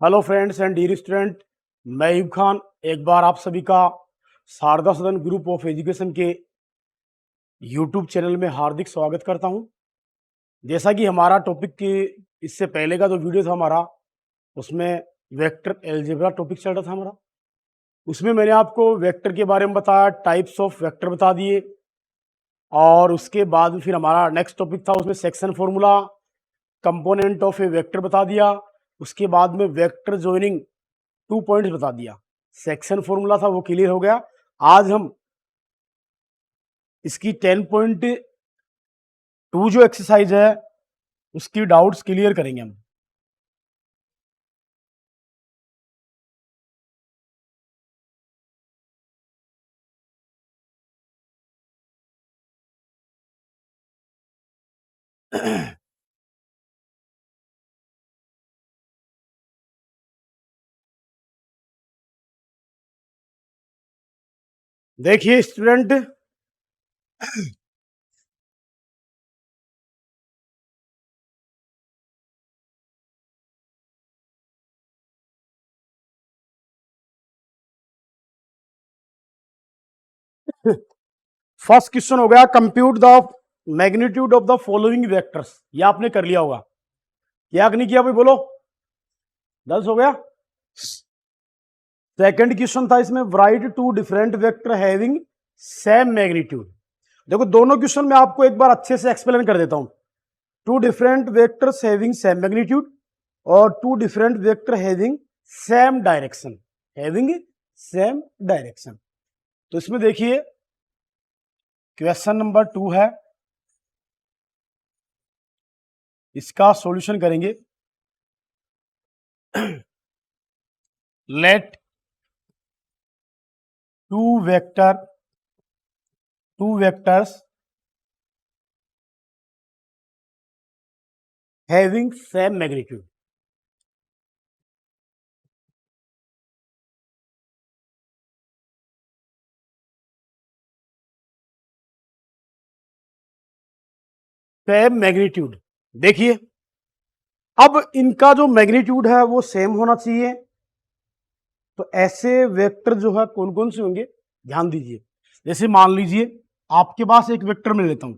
Hello friends and dear student, मैं यूब खान एक बार आप सभी का शारदा सदन ग्रुप ऑफ एजुकेशन के यूट्यूब चैनल में हार्दिक स्वागत करता हूं। जैसा कि हमारा टॉपिक के इससे पहले का जो वीडियो था हमारा, उसमें वेक्टर एल्जेब्रा टॉपिक चल रहा था हमारा। उसमें मैंने आपको वेक्टर के बारे में बताया, टाइप्स ऑफ वेक्टर बता दिए, और उसके बाद फिर हमारा नेक्स्ट टॉपिक था, उसमें section formula, component of A vector बता दिया। उसके बाद में वेक्टर ज्वाइनिंग 2 पॉइंट्स बता दिया। सेक्शन फॉर्मूला था वो क्लियर हो गया। आज हम इसकी 10.2 जो एक्सरसाइज है उसकी डाउट्स क्लियर करेंगे हम। देखिए स्टूडेंट, फर्स्ट क्वेश्चन हो गया, compute the magnitude of the following vectors. ये आपने कर लिया होगा, क्या नहीं किया भाई बोलो? 10 हो गया। सेकंड क्वेश्चन था इसमें, write two different vector having same magnitude. देखो दोनों क्वेश्चन मैं आपको एक बार अच्छे से एक्सप्लेन कर देता हूं। Two different vectors having same magnitude और two different vector having same direction. Having same direction. तो इसमें देखिए क्वेश्चन नंबर 2 है, इसका सॉल्यूशन करेंगे। Let two vectors having same magnitude. Same magnitude. देखिए अब इनका जो मैग्नीट्यूड है वो सेम होना चाहिए। तो ऐसे वेक्टर जो है कौन कौन से होंगे, ध्यान दीजिए। जैसे मान लीजिए आपके पास एक वेक्टर में लेता हूं,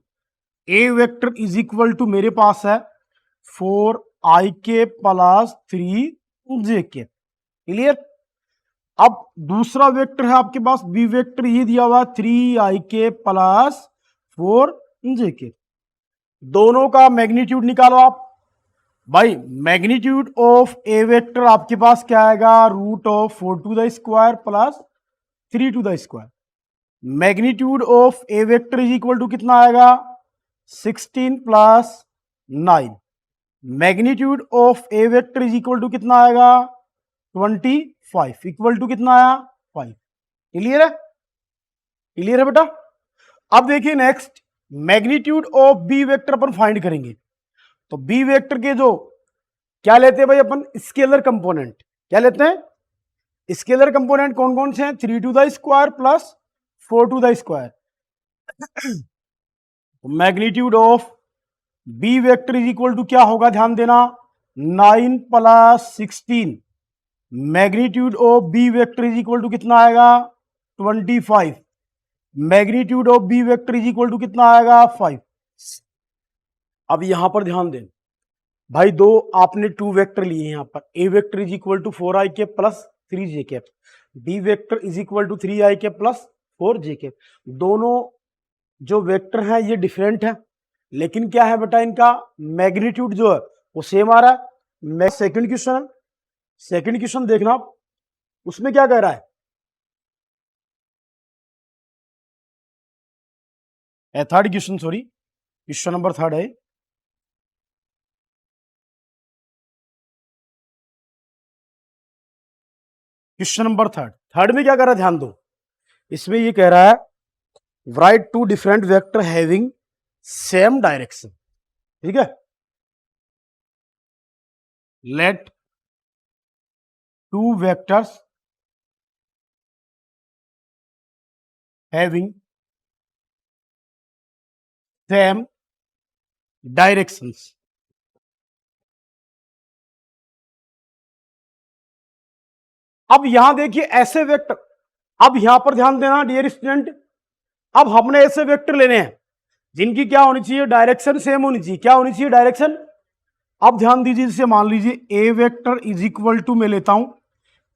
ए वेक्टर इज इक्वल टू मेरे पास है 4i प्लस 3j। क्लियर? अब दूसरा वेक्टर है आपके पास बी वेक्टर, ये दिया हुआ 3i प्लस 4j। दोनों का मैग्नीट्यूड निकालो आप। भाई मैग्नीट्यूड ऑफ ए वेक्टर आपके पास क्या आएगा, root of 4 to the square plus 3 to the square. Magnitude of A vector is equal to कितना आएगा, 16 plus 9। Magnitude of A vector is equal to कितना आएगा, 25 इक्वल टू कितना आया, 5। क्लियर है? क्लियर है बेटा? अब देखिए next, magnitude of B vector अपन फाइंड करेंगे। तो बी वेक्टर के जो क्या लेते हैं भाई अपन, स्केलर कंपोनेंट। क्या लेते हैं? स्केलर कंपोनेंट कौन कौन से हैं, 3 to the square plus 4 to the square. Magnitude of B vector is equal to क्या होगा, ध्यान देना, 9 plus 16। Magnitude of B vector is equal to कितना आएगा, 25। Magnitude of B vector is equal to कितना आएगा, 5। अब यहां पर ध्यान दें भाई, दो आपने टू वेक्टर लिए यहां पर। A vector is equal to 4i plus 3j। B vector is equal to 3i plus 4j। दोनों जो वेक्टर हैं ये डिफरेंट है, लेकिन क्या है बेटा, इनका मैग्नीट्यूड जो है वो सेम आ रहा है। मैं सेकंड क्वेश्चन देखना आप, उसमें क्या कह रहा है, third question, sorry question number 3 है। क्वेश्चन नंबर 3 में क्या कह रहा है, ध्यान दो। इसमें ये कह रहा है, write two different vector having same direction. ठीक है, let two vectors having same directions. अब यहां देखिए ऐसे वेक्टर, अब यहां पर ध्यान देना डियर स्टूडेंट, अब हमने ऐसे वेक्टर लेने हैं जिनकी क्या होनी चाहिए, डायरेक्शन सेम होनी चाहिए। क्या होनी चाहिए, डायरेक्शन। अब ध्यान दीजिए, जैसे मान लीजिए ए वेक्टर इज इक्वल टू मैं लेता हूं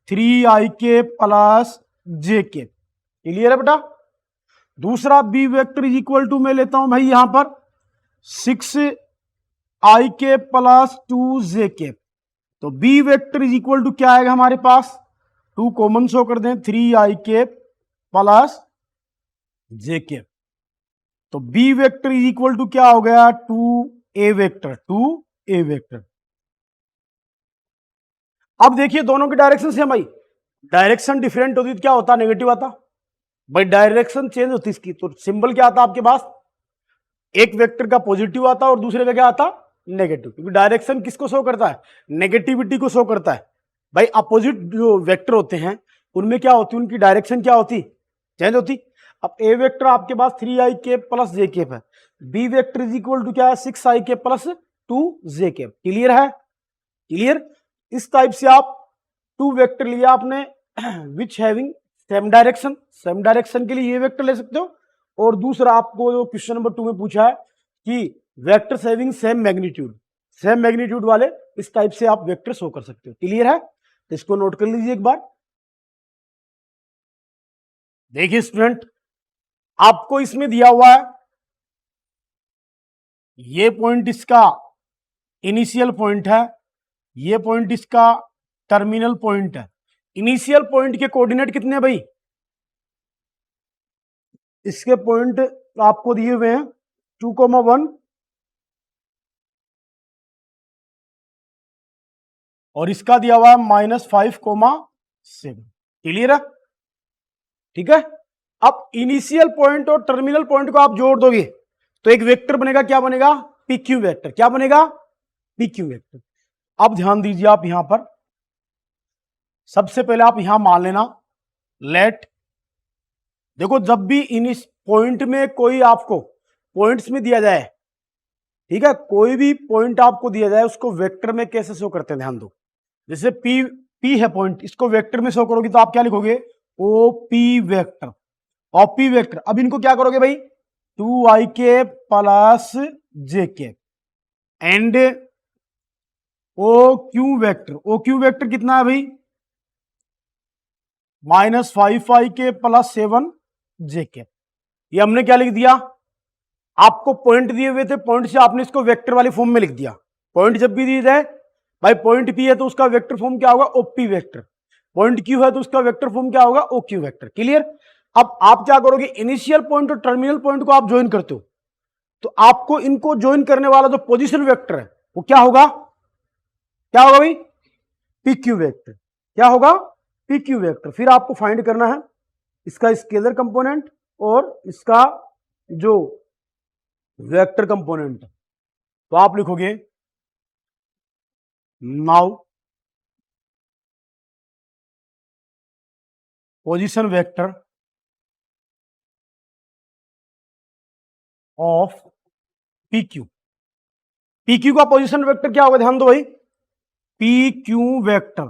3ik प्लस jk, क्लियर है बेटा। दूसरा B vector is equal to मैं लेता हूं भाई यहां पर 6ik प्लस 2jk। तो B vector is equal to क्या आएगा हमारे पास, 2 कॉमन शो कर दें, 3ik प्लस jk। तो B vector is equal to क्या हो गया, 2a वेक्टर, 2a वेक्टर। अब देखिए दोनों की डायरेक्शन सेम भाई, डायरेक्शन डिफरेंट होती तो क्या होता, नेगेटिव आता भाई। डायरेक्शन चेंज होती इसकी तो सिंबल क्या आता आपके पास, एक वेक्टर का पॉजिटिव आता और दूसरे का क्या आता, नेगेटिव, क्योंकि डायरेक्शन किसको शो करता है, नेगेटिविटी को शो करता है भाई। अपोजिट जो वेक्टर होते हैं उनमें क्या होती, उनकी डायरेक्शन क्या होती, चेंज होती। अब ए वेक्टर आपके पास 3ik प्लस jk है, B vector is equal to क्या है, 6ik प्लस 2jk। क्लियर है, क्लियर। इस टाइप से आप 2 वेक्टर लिया आपने which having same direction, same direction के लिए ये वेक्टर ले सकते हो। और दूसरा आपको जो क्वेश्चन नंबर 2 में पूछा है कि vectors having same magnitude, same magnitude वाले इस टाइप से आप वेक्टर शो कर सकते हो। क्लियर है, तो इसको नोट कर लीजिए एक बार। देखिए स्टूडेंट, आपको इसमें दिया हुआ है ये पॉइंट इसका इनिशियल पॉइंट है, ये पॉइंट इसका टर्मिनल पॉइंट है। इनिशियल पॉइंट के कोऑर्डिनेट कितने हैं भाई, इसके पॉइंट आपको दिए हुए हैं 2,1 और इसका दिया हुआ है -5,7। क्लियर है, ठीक है। अब इनिशियल पॉइंट और टर्मिनल पॉइंट को आप जोड़ दोगे तो एक वेक्टर बनेगा, क्या बनेगा, PQ वेक्टर। क्या बनेगा, PQ वेक्टर। अब ध्यान दीजिए आप यहां पर, सबसे पहले आप यहां मान लेना लेट, देखो जब भी इन इस पॉइंट में कोई आपको पॉइंट्स में दिया जाए, ठीक है, कोई भी पॉइंट आपको दिया जाए उसको वेक्टर में कैसे शो करते हैं, ध्यान दो। जैसे P है पॉइंट, इसको वेक्टर में शो करोगे तो आप क्या लिखोगे, OP वेक्टर, OP वेक्टर। अब इनको क्या करोगे भाई, 2ik plus jk and OQ vector, OQ vector कितना है भाई, -5ik प्लस 7jk। ये हमने क्या लिख दिया, आपको पॉइंट दिए हुए थे, पॉइंट से आपने इसको वेक्टर वाली फॉर्म में लिख दिया। पॉइंट जब भी दिए जाए भाई, पॉइंट P है तो उसका वेक्टर फॉर्म क्या होगा, OP वेक्टर। पॉइंट Q है तो उसका वेक्टर फॉर्म क्या होगा, OQ वेक्टर। क्लियर। अब आप क्या करोगे, इनिशियल पॉइंट और टर्मिनल पॉइंट को आप ज्वाइन करते हो तो आपको इनको ज्वाइन करने वाला जो पोजीशन वेक्टर है वो क्या होगा, क्या होगा भाई, PQ वेक्टर। क्या होगा, PQ वेक्टर। फिर आपको फाइंड करना है इसका स्केलर कंपोनेंट और इसका जो वेक्टर कंपोनेंट। तो आप लिखोगे now position vector of PQ। PQ का पोजीशन वेक्टर क्या होगा, ध्यान दो भाई, PQ वेक्टर।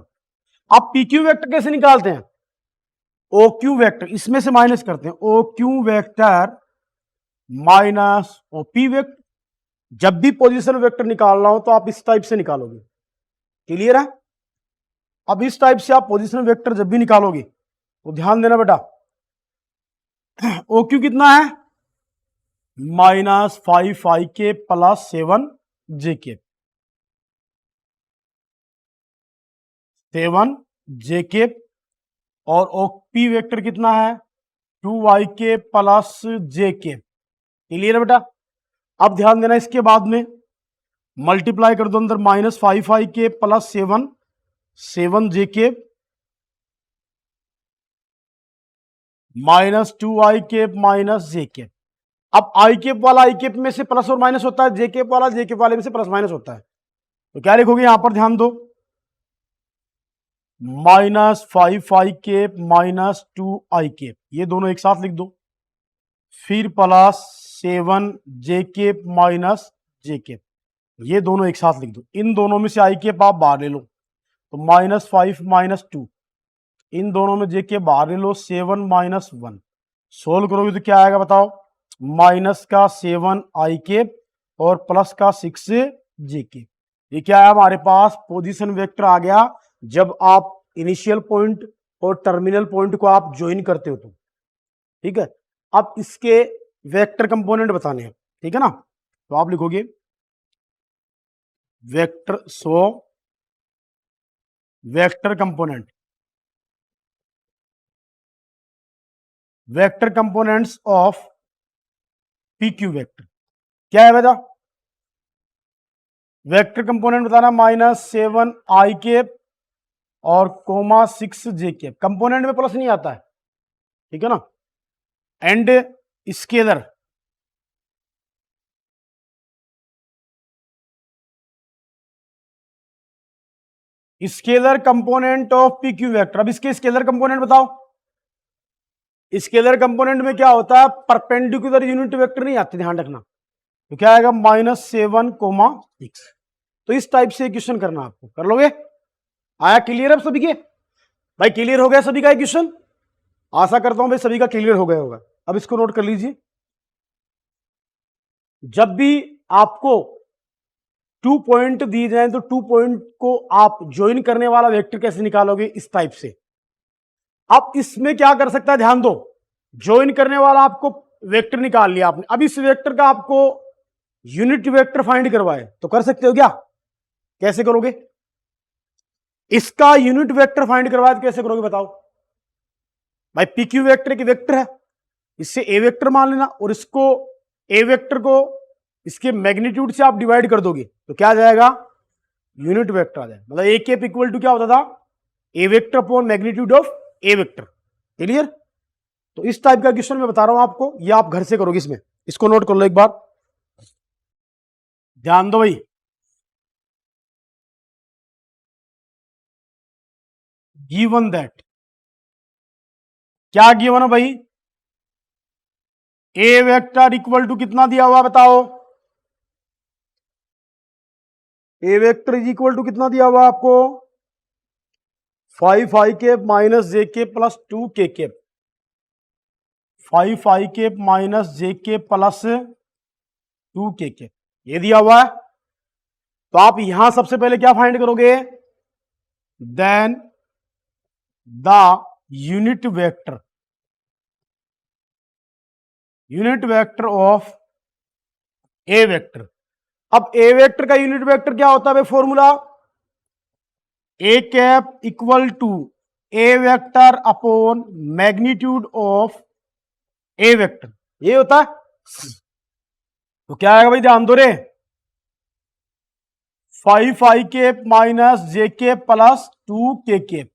आप PQ वेक्टर कैसे निकालते हैं, OQ वेक्टर, इसमें से माइनस करते हैं, OQ vector minus OP vector. जब भी पोजीशन वेक्टर निकालना हो तो आप इस टाइप से निकालोगे। क्लियर है। अब इस टाइप से आप पोजीशन वेक्टर जब भी निकालोगे तो ध्यान देना बेटा, OQ कितना है, -5ik प्लस 7jk, 7jk। और OP वेक्टर कितना है, 2ik प्लस jk। क्लियर है बेटा। अब ध्यान देना, इसके बाद में मल्टीप्लाई कर दो अंदर, -5ik plus 7jk -2ik minus jk। अब आई केप वाला आई केप में से प्लस और माइनस होता है, जे केप वाला जे केप वाले में से प्लस माइनस होता है। तो क्या लिखोगे यहां पर, ध्यान दो, -5ik माइनस 2ik, ये दोनों एक साथ लिख दो। फिर प्लस 7jk माइनस jk, ये दोनों एक साथ लिख दो। इन दोनों में से आई केप आप बाहर ले लो तो -5 माइनस 2, इन दोनों में जे के बाहर ले लो, 7 - 1 सोल्व करोगे तो क्या आएगा बताओ, माइनस का 7 आई केप और प्लस का 6 जे के। ये क्या है हमारे पास, पोजीशन वेक्टर आ गया जब आप इनिशियल पॉइंट और टर्मिनल पॉइंट को आप ज्वाइन करते हो तो। ठीक है, अब इसके वेक्टर कंपोनेंट बताने हैं, ठीक है ना। तो आप लिखोगे vector, so vector component, vector components of P Q vector क्या है बेटा, वेक्टर कंपोनेंट बताना -7 आई केप और कोमा 6 जे केप। कंपोनेंट में प्लस नहीं आता है, ठीक है ना। And scalar, scalar component of P Q vector. अब इसके स्केलर कंपोनेंट बताओ। स्केलर कंपोनेंट में क्या होता है, परपेंडिकुलर यूनिट वेक्टर नहीं आते, ध्यान रखना। तो क्या आएगा, -7, 6। तो इस टाइप से क्वेश्चन करना, आपको कर लोगे। आया क्लियर अब सभी के? भाई क्लियर हो गया सभी का क्वेश्चन? आशा करता हूं भाई सभी का क्लियर हो गया होगा। अब इसको नोट कर लीजिए, जब भी आपको 2 पॉइंट दिए जाए तो 2 पॉइंट को आप ज्वाइन करने वाला वेक्टर कैसे निकालोगे, इस टाइप से। अब इसमें क्या कर सकता है, ध्यान दो, ज्वाइन करने वाला आपको वेक्टर निकाल लिया आपने, अब इस वेक्टर का आपको यूनिट वेक्टर फाइंड करवाए तो कर सकते हो क्या? कैसे करोगे? इसका यूनिट वेक्टर फाइंड करवाए तो कैसे करोगे बताओ? भाई पी क्यू वेक्टर एक वेक्टर है, इससे ए वेक्टर मान लेना और इसको ए वेक्टर को इसके मैग्नीट्यूड से आप डिवाइड कर दोगे तो क्या आ जाएगा, यूनिट वेक्टर आ जाएगा। मतलब ए केप इक्वल टू क्या होता था, A vector upon magnitude of A vector. Clear? तो इस टाइप का क्वेश्चन मैं बता रहा हूं आपको, ये आप घर से करोगे। इसमें इसको नोट कर लो एक बार, ध्यान दो भाई। गिवन दैट, क्या गिवन है भाई, ए वेक्टर इक्वल टू कितना दिया हुआ बताओ, A vector is equal to कितना दिया हुआ आपको, 5 I cap minus J cap plus 2 K cap, 5 I cap minus J cap plus 2 K cap, ये दिया हुआ है। तो आप यहां सबसे पहले क्या फाइंड करोगे, then the unit vector, unit vector of A vector. अब ए वेक्टर का यूनिट वेक्टर क्या होता है भाई, formula A cap equal to A vector upon magnitude of A vector, ये होता है। तो क्या आएगा भाई, ध्यान दो रे, 5 I cap minus J cap plus 2 K cap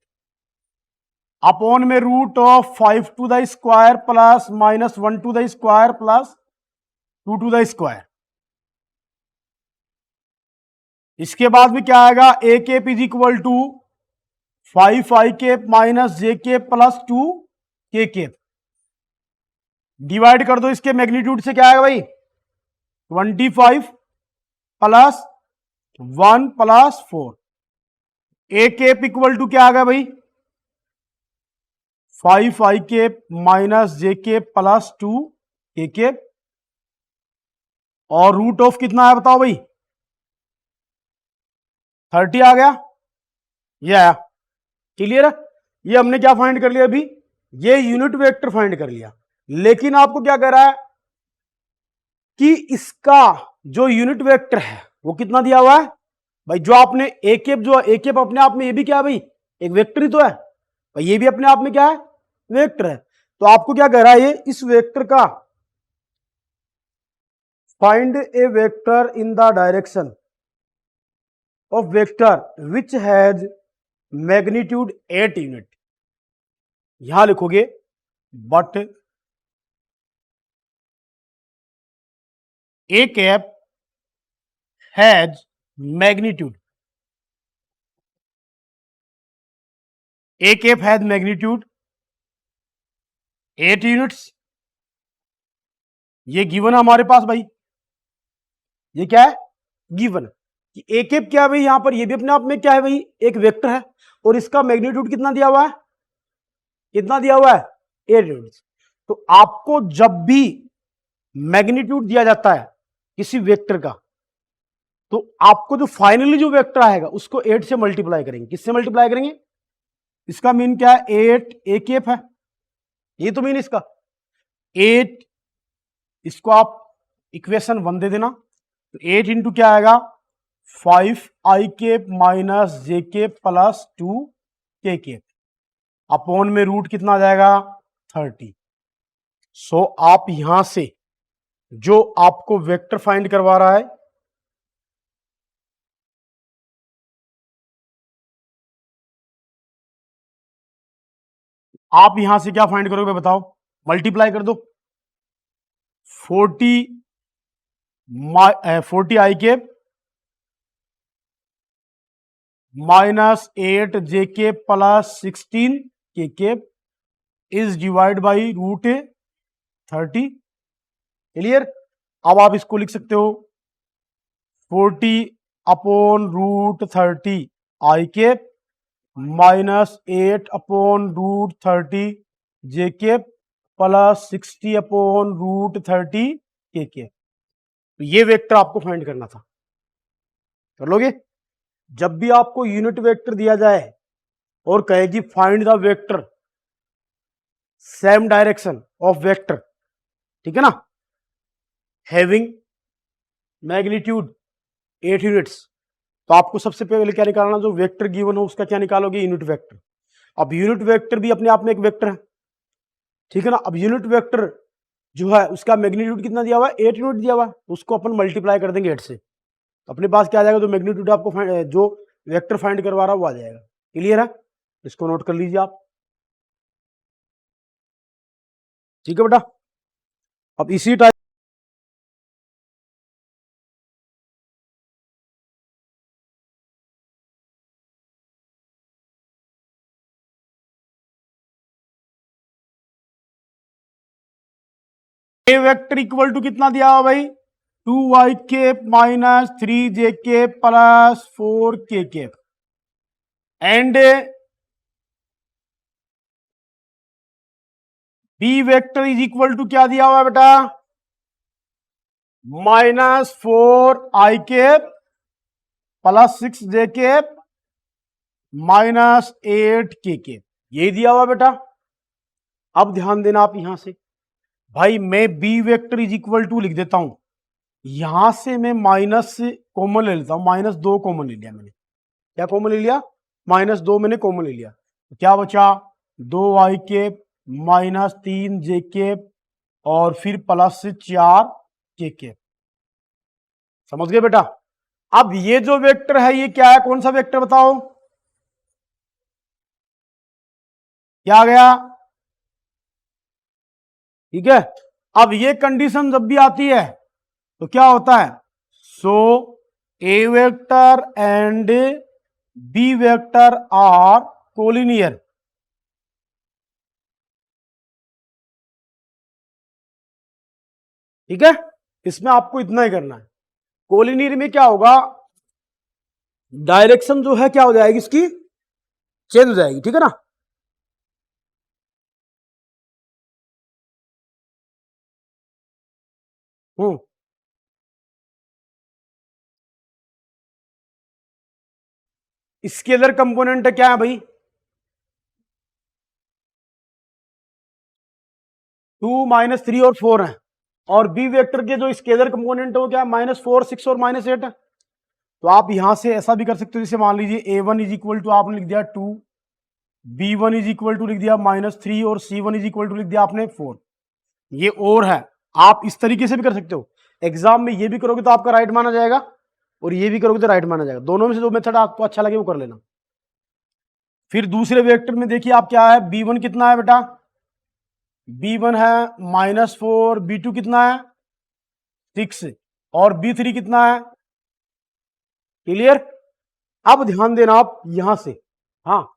upon में root of 5 to the square plus -1 to the square plus 2 to the square. इसके बाद में क्या आएगा, A cap is equal to 5 I cap minus J cap plus 2 K cap, divide कर दो इसके magnitude से, क्या आएगा भाई 25 plus 1 plus 4। A cap equal to क्या आ गया भाई, 5 I cap minus J cap plus 2 K cap, और रूट ऑफ कितना है बताओ भाई, 30 आ गया, ये आया। क्लियर है? ये हमने क्या फाइंड कर लिया अभी, ये यूनिट वेक्टर फाइंड कर लिया। लेकिन आपको क्या कह रहा है कि इसका जो यूनिट वेक्टर है वो कितना दिया हुआ है भाई, जो आपने ए केप, जो ए केप अपने आप में ये भी क्या है भाई, एक वेक्टर ही तो है भाई, ये भी अपने आप में क्या है, वेक्टर है। तो आपको क्या कह रहा है, ये इस वेक्टर का find A vector in the direction of vector which has magnitude 8 unit. यहां लिखोगे but A cap has magnitude, A cap has magnitude 8 units. ये गिवन है हमारे पास भाई, ये क्या है, गिवन कि ए कैप क्या है भाई, यहां पर ये भी अपने आप में क्या है भाई, एक वेक्टर है और इसका मैग्नीट्यूड कितना दिया हुआ है कितना दिया हुआ है 8 यूनिट्स। तो आपको जब भी मैग्नीट्यूड दिया जाता है किसी वेक्टर का, तो आपको जो फाइनली जो वेक्टर आएगा उसको 8 से मल्टीप्लाई करेंगे। किससे मल्टीप्लाई करेंगे? इसका मीन क्या है 8 ए केप है, ये तो मीन इसका 8, इसको आप इक्वेशन 1 दे देना। तो 8 इंटू क्या आएगा 5 I cap minus J cap plus 2 K cap upon में रूट कितना आ जाएगा 30। सो आप यहां से जो आपको वेक्टर फाइंड करवा रहा है, आप यहां से क्या फाइंड करोगे बताओ? मल्टीप्लाई कर दो 40 I cap minus 8 J cap plus 16 K cap is divide by root 30। Clear? अब आप इसको लिख सकते हो 40 upon root 30 I cap minus 8 upon root 30 J cap plus 60 upon root 30 K cap. तो ये वेक्टर आपको फाइंड करना था, कर लोगे? जब भी आपको यूनिट वेक्टर दिया जाए और कहेगी find the vector same direction of vector, ठीक है ना, हैविंग मैग्नीट्यूड 8 यूनिट्स, तो आपको सबसे पहले क्या निकालना? जो वेक्टर गिवन हो उसका क्या निकालोगे? Unit vector. अब यूनिट वेक्टर भी अपने आप में एक वेक्टर है, ठीक है ना। अब यूनिट वेक्टर जो है उसका मैग्नीट्यूड कितना दिया हुआ है 8 यूनिट दिया हुआ है, उसको अपन मल्टीप्लाई कर देंगे 8 से, तो अपने पास क्या आ जाएगा? जो मैग्नीट्यूड आपको जो वेक्टर फाइंड करवा रहा है वो आ जाएगा। क्लियर है? इसको नोट कर लीजिए आप, ठीक है बेटा। अब इसी type A vector equal to कितना दिया हुआ भाई 2 Y cap minus 3 J cap plus 4 K cap and B vector is equal to क्या दिया हुआ है बेटा -4 I cap plus 6 J cap -8 K cap, ये दिया हुआ बेटा। अब ध्यान देना आप यहां से, भाई मैं B vector is equal to लिख देता हूं, यहां से मैं माइनस कॉमन ले लेता हूं, -2 कॉमन ले लिया मैंने। क्या कॉमन ले लिया? -2 मैंने कॉमन ले लिया, तो क्या बचा 2 वाई केप -3 जे केप और फिर +4 के केप। समझ गए बेटा? अब ये जो वेक्टर है ये क्या है? कौन सा वेक्टर बताओ? क्या आ गया? ठीक है। अब ये कंडीशन जब भी आती है तो क्या होता है? So A vector and B vector are collinear. ठीक है, इसमें आपको इतना ही करना है। कोलिनियर में क्या होगा? डायरेक्शन जो है क्या हो जाएगी? इसकी चेंज हो जाएगी, ठीक है ना। स्केलर कंपोनेंट क्या है भाई? 2 -3 और 4 है, और बी वेक्टर के जो स्केलर कंपोनेंट है वो क्या है? -4 6 और -8 है। तो आप यहां से ऐसा भी कर सकते हो, जैसे मान लीजिए A1 इज इक्वल टू आपने लिख दिया 2, B1 इज इक्वल टू लिख दिया -3 और C1 इज इक्वल टू लिख दिया आपने 4। ये और है, आप इस तरीके से भी कर सकते हो। एग्जाम में ये भी करोगे तो आपका राइट माना जाएगा, और ये भी करोगे तो राइट माना जाएगा। दोनों में से जो मेथड आपको अच्छा लगे वो कर लेना। फिर दूसरे वेक्टर में देखिए आप क्या है, B1 कितना है बेटा? B1 है -4, B2 कितना है 6 और B3 कितना है? क्लियर? अब ध्यान देना आप यहां से, हाँ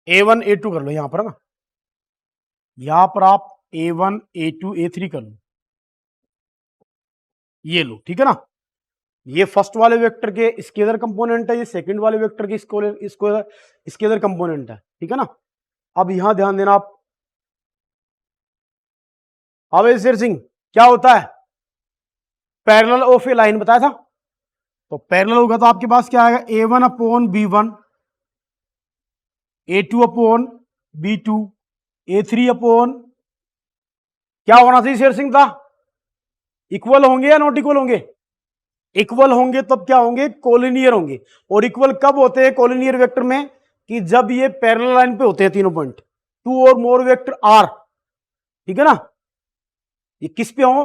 A1 A2 कर लो यहां पर ना, यहां पर आप A1 A2 A3 कर लो, ये लो, ठीक है ना। ये फर्स्ट वाले वेक्टर के स्केलर कंपोनेंट है, ये सेकंड वाले वेक्टर के स्केलर कंपोनेंट है, ठीक है ना। अब यहां ध्यान देना आप, अब शेर सिंह क्या होता है, पैरेलल ऑफ ए लाइन बताया था, तो पैरेलल होगा तो आपके पास क्या आएगा, A1 upon B1, A2 upon B2, A3 upon, क्या होना चाहिए शेर सिंह था, इक्वल होंगे या नॉट इक्वल होंगे, इक्वल होंगे तब क्या होंगे, कोलिनियर होंगे। और इक्वल कब होते हैं कोलिनियर वेक्टर में, कि जब ये पैरेलल लाइन पे होते हैं तीनों पॉइंट, टू और मोर वेक्टर आर, ठीक है ना, ये किस पे हो,